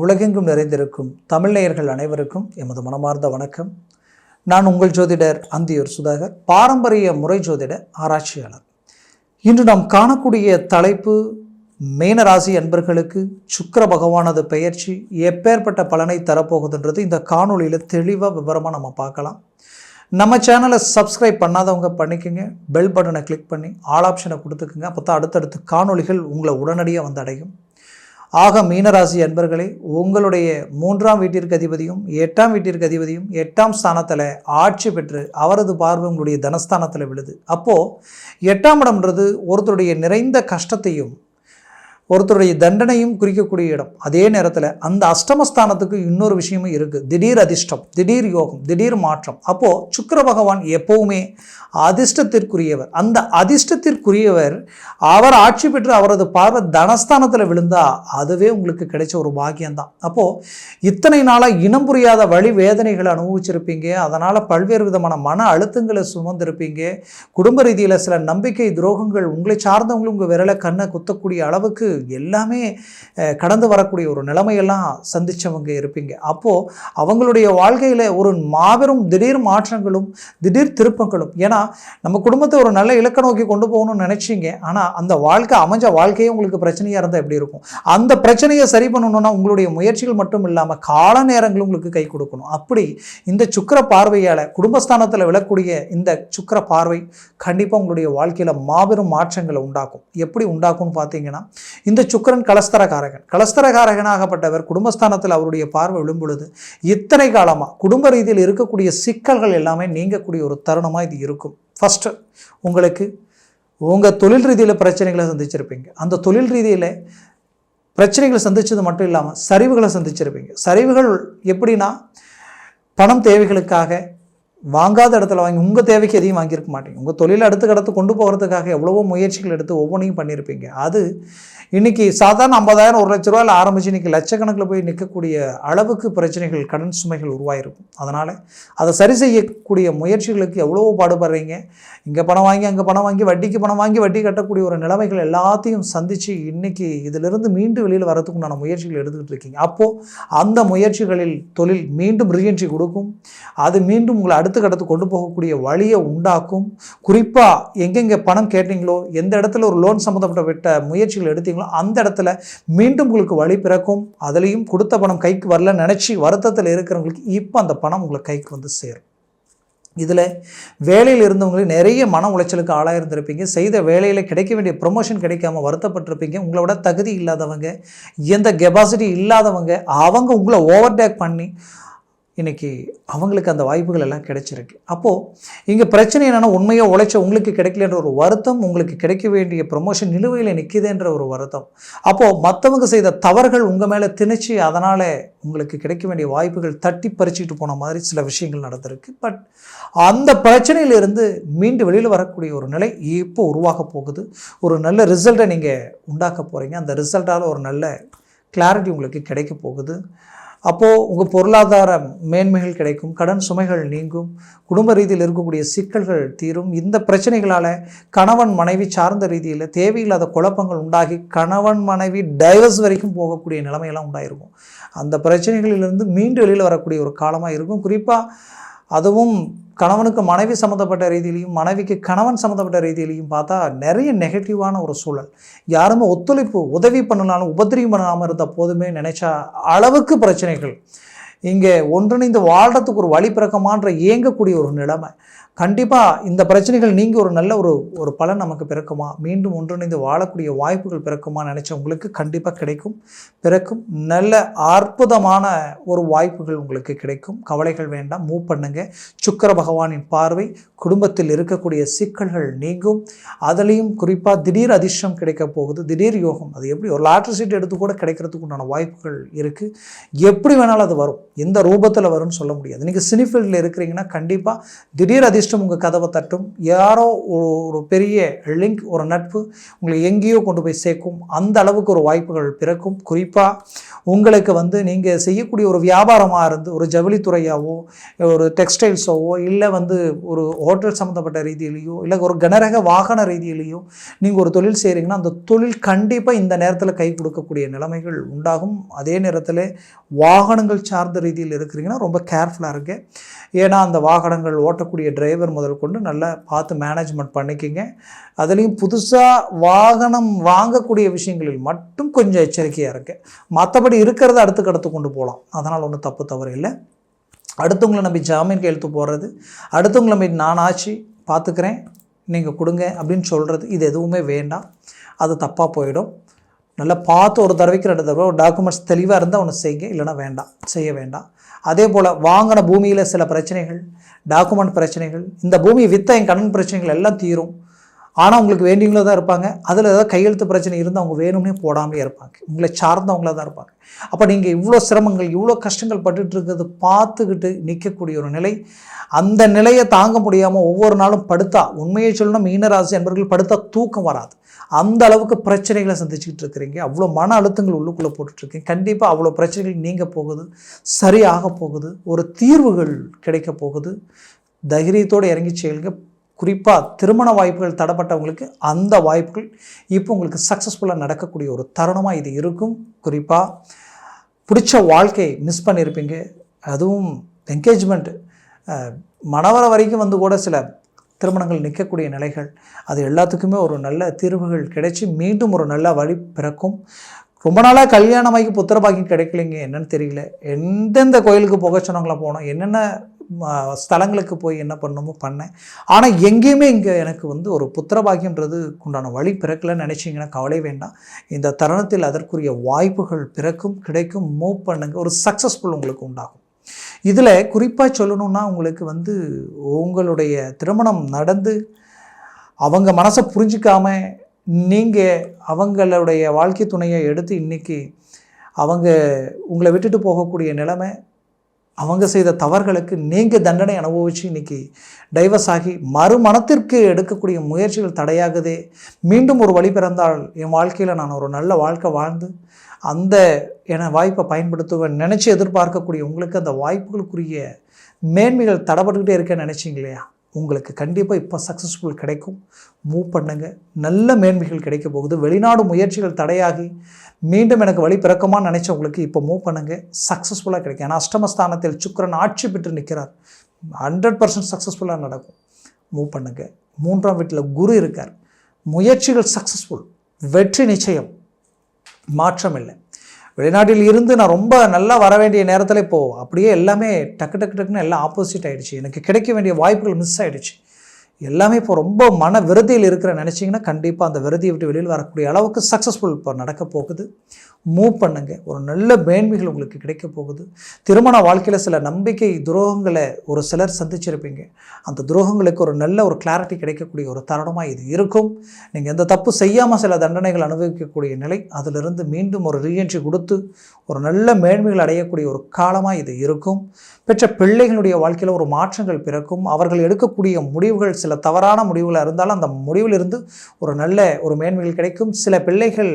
உலகெங்கும் நிறைந்திருக்கும் தமிழ் நேயர்கள் அனைவருக்கும் எமது மனமார்ந்த வணக்கம். நான் உங்கள் ஜோதிடர் அந்தியூர் சுதாகர், பாரம்பரிய முறை ஜோதிட ஆராய்ச்சியாளர். இன்று நாம் காணக்கூடிய தலைப்பு, மீனராசி அன்பர்களுக்கு சுக்கிர பகவானது பெயர்ச்சி எப்பேற்பட்ட பலனை தரப்போகுதுன்றது இந்த காணொலியில் தெளிவாக விவரமாக நம்ம பார்க்கலாம். நம்ம சேனலை சப்ஸ்கிரைப் பண்ணாதவங்க பண்ணிக்கோங்க, பெல் பட்டனை கிளிக் பண்ணி ஆல் ஆப்ஷனை கொடுத்துக்குங்க. அப்போ தான் அடுத்தடுத்து காணொலிகள் உங்களை உடனடியாக வந்து அடையும். ஆக மீனராசி அன்பர்களே, உங்களுடைய 3ஆம் வீட்டிற்கு அதிபதியும் 8ஆம் வீட்டிற்கு அதிபதியும் 8ஆம் ஸ்தானத்தில் ஆட்சி பெற்று அவரது பார்வை உங்களுடைய தனஸ்தானத்தில் விழுது. அப்போது 8ஆம் இடம்ன்றது ஒருத்தருடைய நிறைந்த கஷ்டத்தையும் ஒருத்தருடைய தண்டனையும் குறிக்கக்கூடிய இடம். அதே நேரத்தில் அந்த அஷ்டமஸ்தானத்துக்கு இன்னொரு விஷயமும் இருக்குது, திடீர் அதிர்ஷ்டம், திடீர் யோகம், திடீர் மாற்றம். அப்போது சுக்கிர பகவான் எப்போவுமே அதிர்ஷ்டத்திற்குரியவர். அந்த அதிர்ஷ்டத்திற்குரியவர் அவர் ஆட்சி பெற்று அவரது பார்வை தனஸ்தானத்தில் விழுந்தால் அதுவே உங்களுக்கு கிடைச்ச ஒரு பாக்கியம்தான். அப்போது இத்தனை நாளாக இனம் புரியாத வழி வேதனைகளை அனுபவிச்சிருப்பீங்க, அதனால் பல்வேறு விதமான மன அழுத்தங்களை சுமந்திருப்பீங்க. குடும்ப ரீதியில் சில நம்பிக்கை துரோகங்கள் உங்களை சார்ந்தவங்களும் உங்கள் விரலை கண்ணை குத்தக்கூடிய அளவுக்கு எல்லாமே கடந்து வரக்கூடிய ஒரு நிலைமையெல்லாம் சந்திச்சவங்க இருப்பீங்க. அப்போது அவங்களுடைய வாழ்க்கையில் ஒரு மாபெரும் திடீர் மாற்றங்களும் திடீர் திருப்பங்களும். ஏன்னா நம்ம குடும்பத்தை ஒரு நல்ல இலக்க நோக்கி கொண்டு போகணும்னு நினைச்சிங்க, ஆனால் அந்த வாழ்க்கை அமைஞ்ச வாழ்க்கையே உங்களுக்கு பிரச்சனையாக இருந்தால் எப்படி இருக்கும்? அந்த பிரச்சனையை சரி பண்ணணும்னா உங்களுடைய முயற்சிகள் மட்டும் இல்லாமல் கால நேரங்களும் உங்களுக்கு கை கொடுக்கணும். அப்படி இந்த சுக்கிர பார்வையால் குடும்பஸ்தானத்தில் விழக்கூடிய இந்த சுக்கிர பார்வை கண்டிப்பாக உங்களுடைய வாழ்க்கையில் மாபெரும் மாற்றங்களை உண்டாக்கும். எப்படி உண்டாக்கும்னு பார்த்தீங்கன்னா, இந்த சுக்கிரன் கலஸ்தரகாரகனாகப்பட்டவர் குடும்பஸ்தானத்தில் அவருடைய பார்வை விழும் பொழுது இத்தனை காலமாக குடும்ப ரீதியில் இருக்கக்கூடிய சிக்கல்கள் எல்லாமே நீங்கக்கூடிய ஒரு தருணமாக இது இருக்கும். ஃபஸ்ட்டு உங்களுக்கு உங்கள் தொழில் ரீதியில் பிரச்சனைகளை சந்திச்சிருப்பீங்க. அந்த தொழில் ரீதியில் பிரச்சனைகளை சந்தித்தது மட்டும் இல்லாமல் சரிவுகளை சந்திச்சிருப்பீங்க. சரிவுகள் எப்படின்னா, பணம் தேவைகளுக்காக வாங்காத இடத்துல வாங்கி உங்கள் தேவைக்கு எதையும் வாங்கியிருக்க மாட்டீங்க. உங்கள் தொழிலை அடுத்து கொண்டு போகிறதுக்காக எவ்வளவோ முயற்சிகள் எடுத்து ஒவ்வொன்றையும் பண்ணியிருப்பீங்க. அது இன்றைக்கி சாதாரண 50,000 1 லட்ச ரூபாயில் ஆரம்பித்து இன்றைக்கி லட்சக்கணக்கில் போய் நிற்கக்கூடிய அளவுக்கு பிரச்சனைகள், கடன் சுமைகள் உருவாயிருக்கும். அதனால் அதை சரி செய்யக்கூடிய முயற்சிகளுக்கு எவ்வளவோ பாடுபடுறீங்க. இங்கே பணம் வாங்கி அங்கே பணம் வாங்கி வட்டிக்கு பணம் வாங்கி வட்டி கட்டக்கூடிய ஒரு நிலைமைகள் எல்லாத்தையும் சந்தித்து இன்றைக்கி இதிலிருந்து மீண்டும் வெளியில் வரதுக்குண்டான முயற்சிகள் எடுத்துக்கிட்டு இருக்கீங்க. அப்போது அந்த முயற்சிகளில் தொழில் மீண்டும் ரீஎன்ட்ரி கொடுக்கும். அது மீண்டும் உங்களை அடுத்த கட்டத்துக்கு கொண்டு போகக்கூடிய வழியை உண்டாக்கும். குறிப்பாக எங்கெங்கே பணம் கேட்டீங்களோ, எந்த இடத்துல ஒரு லோன் சம்மந்தப்பட்ட முயற்சிகள் எடுத்தீங்களோ அந்த இடத்துல மீண்டும் உங்களுக்கு வழி பிறக்கும். அதுலேயும் கொடுத்த பணம் கைக்கு வரல நினச்சி வருத்தத்தில் இருக்கிறவங்களுக்கு இப்போ அந்த பணம் உங்களுக்கு கைக்கு வந்து சேரும். இதில் வேலையில் இருந்தவங்களுக்கு நிறைய மன உளைச்சலுக்கு ஆளாயிருந்திருப்பீங்க. செய்த வேலையில் கிடைக்க வேண்டிய ப்ரொமோஷன் கிடைக்காம வருத்தப்பட்டிருப்பீங்க. உங்களோட தகுதி இல்லாதவங்க, எந்த கெப்பாசிட்டி இல்லாதவங்க, அவங்க உங்களை ஓவர்டேக் பண்ணி இன்றைக்கி அவங்களுக்கு அந்த வாய்ப்புகள் எல்லாம் கிடைச்சிருக்கு. அப்போது இங்கே பிரச்சனை என்னென்னா, உண்மையாக உழைச்ச உங்களுக்கு கிடைக்கலன்ற ஒரு வருத்தம், உங்களுக்கு கிடைக்க வேண்டிய ப்ரொமோஷன் நிலுவையில் நிற்கிதுன்ற ஒரு வருத்தம். அப்போது மற்றவங்க செய்த தவறுகள் உங்கள் மேலே திணிச்சு அதனால் உங்களுக்கு கிடைக்க வேண்டிய வாய்ப்புகள் தட்டி பறிச்சுக்கிட்டு போன மாதிரி சில விஷயங்கள் நடந்திருக்கு. பட் அந்த பிரச்சனையிலிருந்து மீண்டு வெளியில் வரக்கூடிய ஒரு நிலை இப்போ உருவாக போகுது. ஒரு நல்ல ரிசல்ட்டை நீங்கள் உண்டாக்க போகிறீங்க. அந்த ரிசல்ட்டால் ஒரு நல்ல கிளாரிட்டி உங்களுக்கு கிடைக்க போகுது. அப்போது உங்கள் பொருளாதார மேன்மைகள் கிடைக்கும், கடன் சுமைகள் நீங்கும், குடும்ப ரீதியில் இருக்கக்கூடிய சிக்கல்கள் தீரும். இந்த பிரச்சனைகளால் கணவன் மனைவி சார்ந்த ரீதியில் தேவையில்லாத குழப்பங்கள் உண்டாகி கணவன் மனைவி டைவர்ஸ் வரைக்கும் போகக்கூடிய நிலைமையெல்லாம் உண்டாயிருக்கும். அந்த பிரச்சனைகளிலிருந்து மீண்டு வெளியில் வரக்கூடிய ஒரு காலமாக இருக்கும். குறிப்பாக அதுவும் கணவனுக்கு மனைவி சம்மந்தப்பட்ட ரீதியிலையும் மனைவிக்கு கணவன் சம்மந்தப்பட்ட ரீதியிலையும் பார்த்தா நிறைய நெகட்டிவான ஒரு சூழல். யாருமே ஒத்துழைப்பு உதவி பண்ணனாலும் உபத்திரியம் பண்ணாமல் இருந்த போதுமே நினைச்சா அளவுக்கு பிரச்சனைகள். இங்கே ஒன்றிணைந்து வாழ்கிறதுக்கு ஒரு வழி பிறக்கமான்ற இயங்கக்கூடிய ஒரு நிலைமை. கண்டிப்பாக இந்த பிரச்சனைகள் நீங்கள் ஒரு நல்ல ஒரு பலன் நமக்கு பிறக்குமா, மீண்டும் ஒன்றிணைந்து வாழக்கூடிய வாய்ப்புகள் பிறக்குமா நினச்ச உங்களுக்கு கண்டிப்பாக பிறக்கும். நல்ல அற்புதமான ஒரு வாய்ப்புகள் உங்களுக்கு கிடைக்கும். கவலைகள் வேண்டாம், மூவ் பண்ணுங்க. சுக்கிர பகவானின் பார்வை குடும்பத்தில் இருக்கக்கூடிய சிக்கல்கள் நீங்கும். அதுலேயும் குறிப்பாக திடீர் அதிர்ஷ்டம் கிடைக்க போகுது, திடீர் யோகம். அது எப்படி ஒரு லாட்டரி சீட் எடுத்து கூட கிடைக்கிறதுக்கு உண்டான வாய்ப்புகள் இருக்குது. எப்படி வேணாலும் அது வரும், எந்த ரூபத்தில் வரும்னு சொல்ல முடியாது. நீங்கள் சினி ஃபீல்டில் இருக்கிறீங்கன்னா கண்டிப்பாக திடீர் அதிர்ஷ்டம் அதிர்ஷ்டம் உங்கள் கதவை தட்டும். யாரோ ஒரு பெரிய லிங்க், ஒரு நட்பு உங்களை எங்கேயோ கொண்டு போய் சேர்க்கும். அந்த அளவுக்கு ஒரு வாய்ப்புகள் பிறக்கும். குறிப்பாக உங்களுக்கு நீங்கள் செய்யக்கூடிய ஒரு வியாபாரமாக இருந்து ஒரு ஜவுளித்துறையாவோ ஒரு டெக்ஸ்டைல்ஸோவோ இல்லை ஒரு ஹோட்டல் சம்மந்தப்பட்ட ரீதியிலையோ இல்லை ஒரு கனரக வாகன ரீதியிலையோ நீங்கள் ஒரு தொழில் செய்கிறீங்கன்னா அந்த தொழில் கண்டிப்பாக இந்த நேரத்தில் கை கொடுக்கக்கூடிய நிலைமைகள் உண்டாகும். அதே நேரத்தில் வாகனங்கள் சார்ந்த ரீதியில் இருக்கிறீங்கன்னா ரொம்ப கேர்ஃபுல்லாக இருக்கு. ஏன்னா அந்த வாகனங்கள் ஓட்டக்கூடிய டிரைவர் முதல் கொண்டு நல்லா பார்த்து மேனேஜ்மெண்ட் பண்ணிக்கிங்க. அதுலேயும் புதுசாக வாகனம் வாங்கக்கூடிய விஷயங்களில் மட்டும் கொஞ்சம் எச்சரிக்கையாக இருக்கு. மற்றபடி இருக்கிறத அடுத்து கொண்டு போகலாம். அதனால் ஒன்றும் தவறு இல்லை. அடுத்தவங்களை நம்பி ஜாமீன் கையெழுத்து போடுறது, அடுத்தவங்களை நம்பி நான் ஆச்சு பார்த்துக்கிறேன் நீங்கள் கொடுங்க அப்படின்னு சொல்கிறது, இது எதுவுமே வேண்டாம். அது தப்பாக போயிடும். நல்லா பார்த்து ஒரு தடவைக்கு 2 தடவை ஒரு டாக்குமெண்ட்ஸ் தெளிவாக இருந்தால் ஒன்று செய்யுங்க, இல்லைனா வேண்டாம், செய்ய வேண்டாம். அதே போல் வாங்கின பூமியில் சில பிரச்சனைகள், டாக்குமெண்ட் பிரச்சனைகள், இந்த பூமியை விற்ற என் கடன் பிரச்சனைகள் எல்லாம் தீரும். ஆனால் உங்களுக்கு வேண்டியவங்கள தான் இருப்பாங்க. அதில் ஏதாவது கையெழுத்து பிரச்சனை இருந்தால் அவங்க வேணும்னே போடாமலே இருப்பாங்க. உங்களை சார்ந்தவங்களாக தான் இருப்பாங்க. அப்போ நீங்கள் இவ்வளோ சிரமங்கள் இவ்வளோ கஷ்டங்கள் பட்டுட்டு இருக்கிறது பார்த்துக்கிட்டு நிற்கக்கூடிய ஒரு நிலை, அந்த நிலையை தாங்க முடியாமல் ஒவ்வொரு நாளும் படுத்தா, உண்மையை சொல்லணும் மீனராசி என்பவர்கள் படுத்தா தூக்கம் வராது. அந்த அளவுக்கு பிரச்சனைகளை சந்திச்சுக்கிட்டு இருக்கிறீங்க. அவ்வளோ மன அழுத்தங்கள் உள்ளுக்குள்ளே போட்டுட்ருக்கீங்க. கண்டிப்பாக அவ்வளோ பிரச்சனைகள் நீங்க போகுது, சரியாக போகுது, ஒரு தீர்வுகள் கிடைக்க போகுது. தைரியத்தோடு இறங்கி செய்யுங்க. குறிப்பாக திருமண வாய்ப்புகள் தடப்பட்டவங்களுக்கு அந்த வாய்ப்புகள் இப்போ உங்களுக்கு சக்ஸஸ்ஃபுல்லாக நடக்கக்கூடிய ஒரு தருணமாக இது இருக்கும். குறிப்பாக பிடிச்ச வாழ்க்கையை மிஸ் பண்ணியிருப்பீங்க. அதுவும் என்கேஜ்மெண்ட் மணவர வரைக்கும் கூட சில திருமணங்கள் நிற்கக்கூடிய நிலைகள், அது எல்லாத்துக்குமே ஒரு நல்ல தீர்வுகள் கிடைச்சி மீண்டும் ஒரு நல்ல வழி பிறக்கும். ரொம்ப நாளாக கல்யாணமாகி புத்திரபாக்கியம் கிடைக்கலைங்க, என்னன்னு தெரியல. எந்தெந்த கோயிலுக்கு போக சொன்னாங்களா போனோம், என்னென்ன ஸ்தலங்களுக்கு போய் என்ன பண்ணணுமோ பண்ணேன். ஆனால் எங்கேயுமே இங்கே எனக்கு ஒரு புத்திரபாக்கியன்றது உண்டான வழி பிறக்கலைன்னு நினச்சிங்கன்னா கவலை வேண்டாம். இந்த தருணத்தில் அதற்குரிய வாய்ப்புகள் பிறக்கும், கிடைக்கும். மூவ் பண்ணுங்க, ஒரு சக்ஸஸ்ஃபுல் உங்களுக்கு உண்டாகும். இதில் குறிப்பாக சொல்லணுன்னா உங்களுக்கு உங்களுடைய திருமணம் நடந்து அவங்க மனசை புரிஞ்சிக்காம நீங்கள் அவங்களுடைய வாழ்க்கை துணையை எடுத்து இன்றைக்கி அவங்க உங்களை விட்டுட்டு போகக்கூடிய நிலைமை, அவங்க செய்த தவறுகளுக்கு நீங்கள் தண்டனை அனுபவித்து இன்றைக்கி டைவர்ஸ் ஆகி மறுமணத்திற்கு எடுக்கக்கூடிய முயற்சிகள் தடையாகுதே. மீண்டும் ஒரு வழி பிறந்தால் என் வாழ்க்கையில் நான் ஒரு நல்ல வாழ்க்கை வாழ்ந்து அந்த வாய்ப்பை பயன்படுத்துவேன் நினச்சி எதிர்பார்க்கக்கூடிய உங்களுக்கு அந்த வாய்ப்புகளுக்குரிய மேன்மைகள் தடைப்பட்டுக்கிட்டே இருக்கேன்னு நினச்சிங்க இல்லையா, உங்களுக்கு கண்டிப்பாக இப்போ சக்ஸஸ்ஃபுல் கிடைக்கும். மூவ் பண்ணுங்க, நல்ல மேன்மைகள் கிடைக்க போகுது. வெளிநாடு முயற்சிகள் தடையாகி மீண்டும் எனக்கு வழி பிறக்கமான்னு நினச்சவங்களுக்கு இப்போ மூவ் பண்ணுங்க, சக்ஸஸ்ஃபுல்லாக கிடைக்கும். ஏன்னா அஷ்டமஸ்தானத்தில் சுக்கிரன் ஆட்சி பெற்று நிற்கிறார். 100% சக்ஸஸ்ஃபுல்லாக நடக்கும். மூவ் பண்ணுங்க. 3ஆம் வீட்டில் குரு இருக்கார். முயற்சிகள் சக்ஸஸ்ஃபுல், வெற்றி நிச்சயம், மாற்றம் இல்லை. வெளிநாட்டில் இருந்து நான் ரொம்ப நல்லா வர வேண்டிய நேரத்தில் இப்போது அப்படியே எல்லாமே டக்குன்னு எல்லாம் ஆப்போசிட் ஆகிடுச்சு. எனக்கு கிடைக்க வேண்டிய வாய்ப்புகள் மிஸ் ஆகிடுச்சு. எல்லாமே இப்போ ரொம்ப மன விரதியில் இருக்கிற நினச்சிங்கன்னா கண்டிப்பாக அந்த விரதியை விட்டு வெளியில் வரக்கூடிய அளவுக்கு சக்ஸஸ்ஃபுல் இப்போ நடக்க போகுது. மூவ் பண்ணுங்க, ஒரு நல்ல மேன்மைகள் உங்களுக்கு கிடைக்க போகுது. திருமண வாழ்க்கையில் சில நம்பிக்கை துரோகங்களை ஒரு சிலர் சந்திச்சிருப்பீங்க. அந்த துரோகங்களுக்கு ஒரு நல்ல ஒரு கிளாரிட்டி கிடைக்கக்கூடிய ஒரு தருணமாக இது இருக்கும். நீங்கள் எந்த தப்பு செய்யாமல் சில தண்டனைகள் அனுபவிக்கக்கூடிய நிலை, அதிலிருந்து மீண்டும் ஒரு ரீஎன்ட்ரி கொடுத்து ஒரு நல்ல மேன்மைகள் அடையக்கூடிய ஒரு காலமாக இது இருக்கும். பெற்ற பிள்ளைகளுடைய வாழ்க்கையில் ஒரு மாற்றங்கள் பிறக்கும். அவர்கள் எடுக்கக்கூடிய முடிவுகள் சில தவறான முடிவுகளாக இருந்தாலும் அந்த முடிவிலிருந்து ஒரு நல்ல ஒரு மேன்மைகள் கிடைக்கும். சில பிள்ளைகள்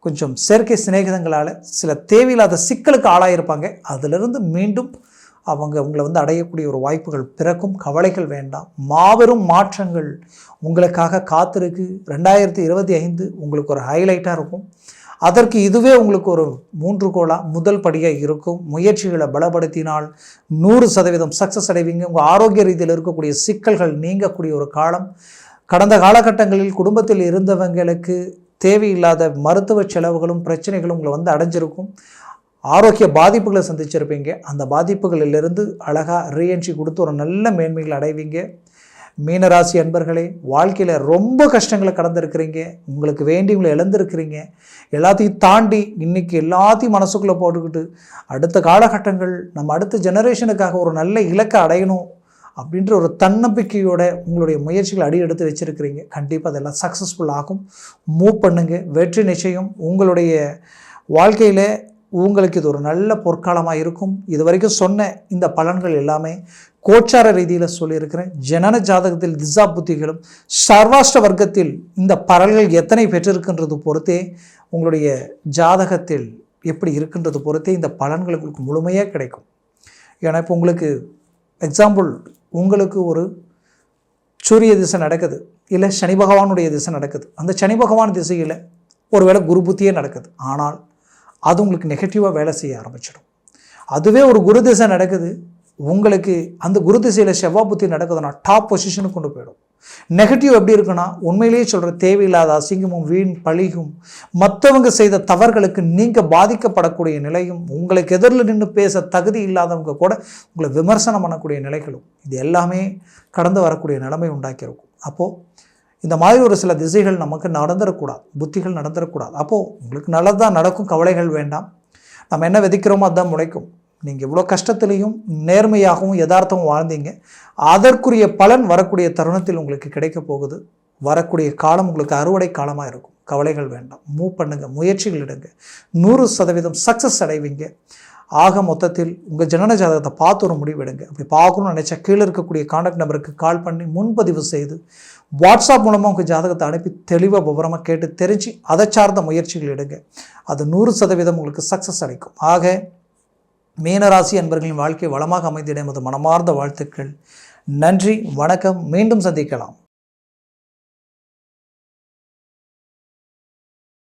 கொஞ்சம் செயற்கை சிநேகிதங்களால் சில தேவையில்லாத சிக்கலுக்கு ஆளாயிருப்பாங்க. அதிலிருந்து மீண்டும் அவங்க உங்களை அடையக்கூடிய ஒரு வாய்ப்புகள் பிறக்கும். கவலைகள் வேண்டாம். மாபெரும் மாற்றங்கள் உங்களுக்காக காத்திருக்கு. 2025 உங்களுக்கு ஒரு ஹைலைட்டாக இருக்கும். அதற்கு இதுவே உங்களுக்கு ஒரு 3 கோலாக முதல் படியாக இருக்கும். முயற்சிகளை பலப்படுத்தினால் 100% சக்ஸஸ் அடைவீங்க. உங்கள் ஆரோக்கிய ரீதியில் இருக்கக்கூடிய சிக்கல்கள் நீங்கக்கூடிய ஒரு காலம். கடந்த காலகட்டங்களில் குடும்பத்தில் இருந்தவங்களுக்கு தேவையில்லாத மருத்துவ செலவுகளும் பிரச்சனைகளும் உங்களை அடைஞ்சிருக்கும். ஆரோக்கிய பாதிப்புகளை சந்திச்சிருப்பீங்க. அந்த பாதிப்புகளிலிருந்து அழகாக ரீஎன்ட்ரி கொடுத்து ஒரு நல்ல மேன்மைகள் அடைவீங்க. மீனராசி அன்பர்களே, வாழ்க்கையில் ரொம்ப கஷ்டங்களை கடந்திருக்கிறீங்க. உங்களுக்கு வேண்டியவங்களை இழந்திருக்கிறீங்க. எல்லாத்தையும் தாண்டி இன்றைக்கி எல்லாத்தையும் மனசுக்குள்ளே போட்டுக்கிட்டு அடுத்த காலகட்டங்கள் நம்ம அடுத்த ஜெனரேஷனுக்காக ஒரு நல்ல இலக்கை அடையணும் அப்படின்ற ஒரு தன்னம்பிக்கையோட உங்களுடைய முயற்சிகளை அடி எடுத்து வச்சுருக்கிறீங்க. கண்டிப்பாக அதெல்லாம் சக்ஸஸ்ஃபுல் ஆகும். மூவ் பண்ணுங்க, வெற்றி நிச்சயம். உங்களுடைய வாழ்க்கையில் உங்களுக்கு இது ஒரு நல்ல பொற்காலமாக இருக்கும். இது வரைக்கும் சொன்ன இந்த பலன்கள் எல்லாமே கோச்சார ரீதியில் சொல்லியிருக்கிறேன். ஜனன ஜாதகத்தில் திசா புத்திகளும் சர்வாஷ்ட வர்க்கத்தில் இந்த பலன்கள் எத்தனை பெற்றிருக்கின்றது பொறுத்தே, உங்களுடைய ஜாதகத்தில் எப்படி இருக்கின்றது பொறுத்தே இந்த பலன்கள் உங்களுக்கு முழுமையாக கிடைக்கும். ஏன்னா இப்போ உங்களுக்கு எக்ஸாம்பிள், உங்களுக்கு ஒரு சூரிய திசை நடக்குது, இல்லை சனி பகவானுடைய திசை நடக்குது. அந்த சனி பகவான் திசையில் ஒருவேளை குரு புத்தியே நடக்குது. ஆனால் அது உங்களுக்கு நெகட்டிவாக வேலை செய்ய ஆரம்பிச்சிடும். அதுவே ஒரு குரு திசை நடக்குது, உங்களுக்கு அந்த குரு திசையில் செவ்வாய் புத்தி நடக்குதுன்னா டாப் பொசிஷனுக்கு கொண்டு போயிடும். நெகட்டிவ் எப்படி இருக்குன்னா, உண்மையிலேயே சொல்கிற தேவையில்லாத அசிங்கமும் வீண் பழியும் மற்றவங்க செய்த தவறுகளுக்கு நீங்கள் பாதிக்கப்படக்கூடிய நிலையும், உங்களுக்கு எதிரில் நின்று பேச தகுதி இல்லாதவங்க கூட உங்களை விமர்சனம் பண்ணக்கூடிய நிலைகளும், இது எல்லாமே கடந்து வரக்கூடிய நிலைமை உண்டாக்கியிருக்கும். அப்போது இந்த மாதிரி ஒரு சில திசைகள் நமக்கு நடந்துடக்கூடாது, புத்திகள் நடந்துடக்கூடாது. அப்போது உங்களுக்கு நல்லதாக நடக்கும், கவலைகள் வேண்டாம். நம்ம என்ன விதைக்கிறோமோ அதுதான் முளைக்கும். நீங்கள் இவ்வளோ கஷ்டத்துலேயும் நேர்மையாகவும் யதார்த்தமும் வாழ்ந்தீங்க, அதற்குரிய பலன் வரக்கூடிய தருணத்தில் உங்களுக்கு கிடைக்க போகுது. வரக்கூடிய காலம் உங்களுக்கு அறுவடை காலமாக இருக்கும். கவலைகள் வேண்டாம், மூவ் பண்ணுங்கள், முயற்சிகள் எடுங்க, 100% சக்ஸஸ் அடைவீங்க. ஆக மொத்தத்தில் உங்கள் ஜனன ஜாதகத்தை பார்த்து ஒரு முடிவெடுங்க. அப்படி பார்க்கணும்னு நினச்சா கீழே இருக்கக்கூடிய கான்டாக்ட் நம்பருக்கு கால் பண்ணி முன்பதிவு செய்து வாட்ஸ்அப் மூலமாக உங்கள் ஜாதகத்தை அனுப்பி தெளிவாக விவரமாக கேட்டு தெரிஞ்சு அதை சார்ந்த முயற்சிகள் எடுங்க. அது 100% உங்களுக்கு சக்ஸஸ் அளிக்கும். ஆக மீனராசி அன்பர்களின் வாழ்க்கை வளமாக அமைந்திட எமது மனமார்ந்த வாழ்த்துக்கள். நன்றி, வணக்கம். மீண்டும் சந்திக்கலாம்.